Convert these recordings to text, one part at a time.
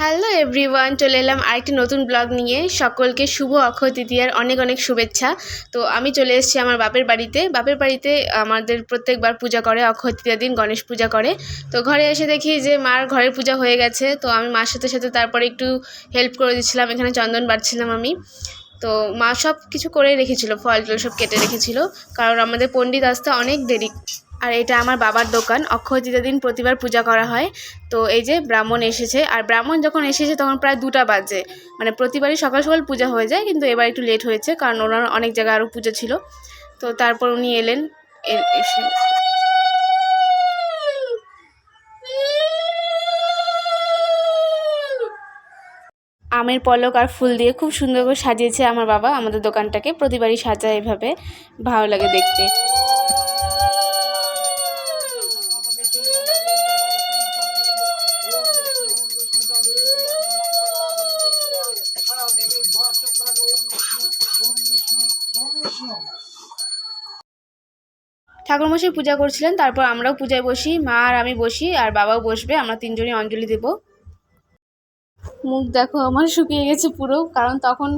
Hello everyone, চলে এলাম আরেকটি নতুন ব্লগ নিয়ে। সকলকে শুভ অক্ষয় তৃতীয়ার অনেক অনেক শুভেচ্ছা। তো আমি চলে এসেছি আমার বাপের বাড়িতে আমাদের প্রত্যেকবার পূজা করে, অক্ষয় তৃতীয়ার দিন গণেশ পূজা করে। তো ঘরে এসে দেখি যে মার ঘরের পূজা হয়ে গেছে। তো আমি মার সাথে সাথে তারপরে একটু হেল্প করে দিচ্ছিলাম, এখানে চন্দন বাড়ছিলাম আমি। তো মা সব কিছু করে রেখেছিল, ফল টল সব কেটে রেখেছিল, কারণ আমাদের পণ্ডিত আসতে অনেক দেরি। আর এটা আমার বাবার দোকান, অক্ষয় তৃতীয়ার দিন প্রতিবার পূজা করা হয়। তো এই যে ব্রাহ্মণ এসেছে, আর ব্রাহ্মণ যখন এসেছে তখন প্রায় 2টা বাজে। মানে প্রতিবারই সকাল সকাল পূজা হয়ে যায়, কিন্তু এবার একটু লেট হয়েছে কারণ ওনার অনেক জায়গায় আরও পুজো ছিল। তো তারপর উনি এলেন। এসে আমের পলক আর ফুল দিয়ে খুব সুন্দর করে সাজিয়েছে আমার বাবা আমাদের দোকানটাকে। প্রতিবারই সাজায় এভাবে, ভালো লাগে দেখতে। ঠাকুরমশাই পূজা করছিলেন, তারপর আমরাও পূজায় বসি, মা আর আমি বসি, আর বাবাও বসবে। আমরা তিনজনই অঞ্জলি দেব। মুখ দেখো আমার শুকিয়ে গেছে পুরো, কারণ তখন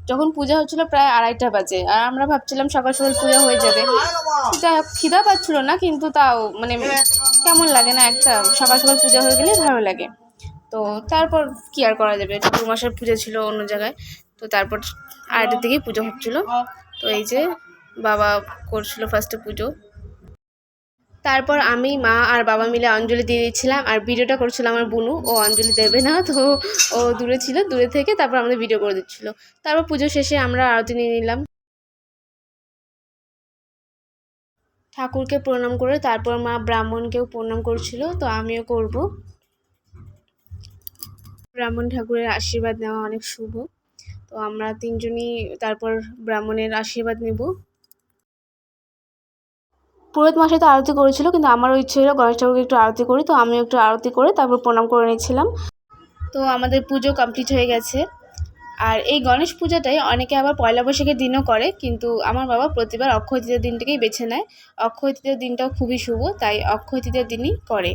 যখন পূজা হচ্ছিল প্রায় 2:30 বাজে, আর আমরা ভাবছিলাম সকাল সকাল পূজা হয়ে যাবে। যাই হোক, খিদা পাচ্ছিল না, কিন্তু তাও মানে কেমন লাগে না, একটা সকাল সকাল পূজা হয়ে গেলে ভালো লাগে। তো তারপর কি আর করা যাবে, ঠাকুরমশাই পূজা ছিল অন্য জায়গায়। তো তারপর 2:30 থেকেই পুজো হচ্ছিলো। তো এই যে বাবা করছিল ফার্স্টে পুজো, তারপর আমি, মা আর বাবা মিলে অঞ্জলি দিয়ে দিচ্ছিলাম। আর ভিডিওটা করছিল আমার বুনু, ও অঞ্জলি দেবে না, তো ও দূরে ছিল, দূরে থেকে তারপর আমাদের ভিডিও করে দিচ্ছিল। তারপর পুজো শেষে আমরা আরতি নিয়ে নিলাম। ঠাকুরকে প্রণাম করে তারপর মা ব্রাহ্মণকেও প্রণাম করছিল, তো আমিও করব। ব্রাহ্মণ ঠাকুরের আশীর্বাদ নেওয়া অনেক শুভ। তো আমরা তিনজনই তারপর ব্রাহ্মণের আশীর্বাদ নেব। পুরোহিত মশাই তো আরতি করেছিল, কিন্তু আমারও ইচ্ছে হলো গণেশ ঠাকুরকে একটু আরতি করি, তো আমিও একটু আরতি করে তারপর প্রণাম করে নিচ্ছিলাম। তো আমাদের পুজো কমপ্লিট হয়ে গেছে। আর এই গণেশ পূজাটাই অনেকে আবার পয়লা বৈশাখের দিনও করে, কিন্তু আমার বাবা প্রতিবার অক্ষয় তৃতীয়ার দিনটাকেই বেছে নেয়। অক্ষয় তৃতীয়ার দিনটাও খুবই শুভ, তাই অক্ষয় তৃতীয়ার দিনই করে।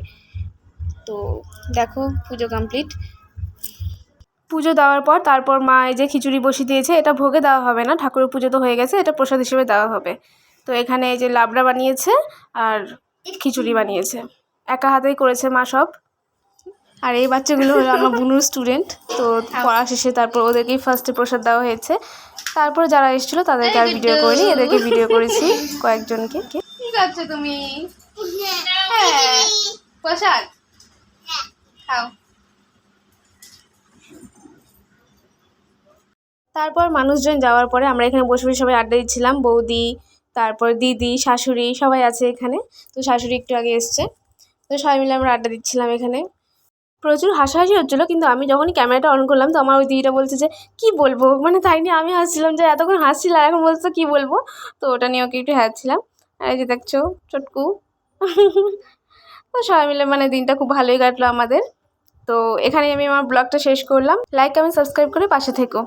তো দেখো পুজো কমপ্লিট। পুজো দেওয়ার পর তারপর মা এই যে খিচুড়ি বসিয়ে দিয়েছে, এটা ভোগে দেওয়া হবে না, ঠাকুরের পুজো তো হয়ে গেছে, এটা প্রসাদ হিসেবে দেওয়া হবে। তো এখানে এই যে লাবড়া বানিয়েছে আর খিচুড়ি বানিয়েছে, একা হাতেই করেছে মা সব। আর এই বাচ্চাগুলো হলো আমার বুনুর স্টুডেন্ট। তো পড়া শেষে তারপর ওদেরকেই ফার্স্টে প্রসাদ দেওয়া হয়েছে, তারপর যারা এসেছিলো তাদেরকে আর ভিডিও করিনি, এদেরকে ভিডিও করেছি কয়েকজনকে। কি করছো তুমি? হ্যাঁ, প্রসাদ খাও। তারপর মানুষজন যাওয়ার পরে আমরা এখানে বসে বসে সবাই আড্ডা দিচ্ছিলাম। বৌদি, তারপর দিদি, শাশুড়ি সবাই আছে এখানে। তো শাশুড়ি একটু আগে এসছে, তো সবাই মিলে আমরা আড্ডা দিচ্ছিলাম এখানে। প্রচুর হাসাহাসি হচ্ছিলো, কিন্তু আমি যখনই ক্যামেরাটা অন করলাম তো আমার ওই দিদিটা বলছে যে কী বলবো, মানে তাই নিয়ে আমি হাসছিলাম যে এতক্ষণ হাসছিল আর এখন বলছো কী বলবো। তো ওটা নিয়ে ওকে একটু হাসছিলাম। আর এই যে দেখছো চটকু। তো সবাই মিলে মানে দিনটা খুব ভালোই কাটলো আমাদের। তো এখানেই আমি আমার ব্লগটা শেষ করলাম। লাইক কমেন্ট সাবস্ক্রাইব করে পাশে থেকো।